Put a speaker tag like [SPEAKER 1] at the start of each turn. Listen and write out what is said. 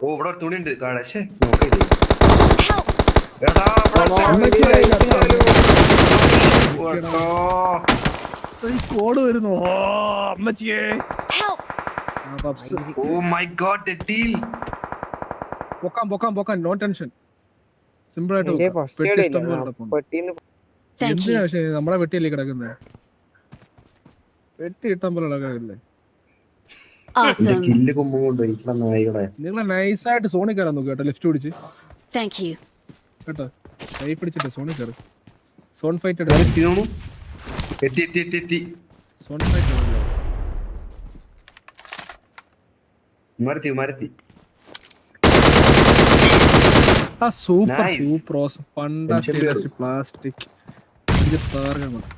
[SPEAKER 1] ഓ ഇവിടെ ഒരു തുണി ഉണ്ട് കാണാ. ശ്ശേ,
[SPEAKER 2] Help!
[SPEAKER 1] എടാ
[SPEAKER 3] കോഡ് വരുന്നു. ഓ അമ്മച്ചിയേ.
[SPEAKER 2] Help!
[SPEAKER 1] Oh my god the deal.
[SPEAKER 3] പൊക്കാൻ നോ ടെൻഷൻ. സിമ്പിൾ ആയിട്ട്
[SPEAKER 4] നിന്റെ
[SPEAKER 3] പൊക്കാം.
[SPEAKER 4] first
[SPEAKER 3] പെട്ടി
[SPEAKER 4] aid
[SPEAKER 3] ഇഷ്ടം
[SPEAKER 4] ഇല്ല.
[SPEAKER 3] പോലെ കിടപ്പുണ്ട്.
[SPEAKER 4] പെട്ടിന്ന്
[SPEAKER 2] Thank
[SPEAKER 3] എന്തിനാ
[SPEAKER 2] you.
[SPEAKER 3] പക്ഷേ നമ്മളെ വെട്ടിയല്ലേ കിടക്കുന്നത്? വെട്ടി ഇഷ്ടം പോലെ കിടക്കില്ലേ?
[SPEAKER 2] Awesome.
[SPEAKER 1] കില്ല് കൊമ്പും കൊണ്ട് ഇത്ര നായികളെ.
[SPEAKER 3] നിങ്ങൾ നൈസായിട്ട് സോണി കയറാൻ നോക്കുക കേട്ടോ. ലിഫ്റ്റ് പിടിച്ച്
[SPEAKER 2] Thank you.
[SPEAKER 3] കേട്ടോ. കൈ പിടിച്ചിട്ട് സോണി കയറി. സോൺ ഫൈറ്റ്
[SPEAKER 1] വേറെ
[SPEAKER 3] എടുക്കും.
[SPEAKER 1] എത്തി തോന്നുന്നു. എത്തി
[SPEAKER 3] സോൺ ഫൈറ്റ് എടുക്കും.
[SPEAKER 1] മരത്തി
[SPEAKER 3] ആ സൂപ്പർ
[SPEAKER 1] Nice.
[SPEAKER 3] Super awesome. പണ്ടാ
[SPEAKER 1] Tension bear.
[SPEAKER 3] പ്ലാസ്റ്റിക്. ഇത് താർഗമാണ്.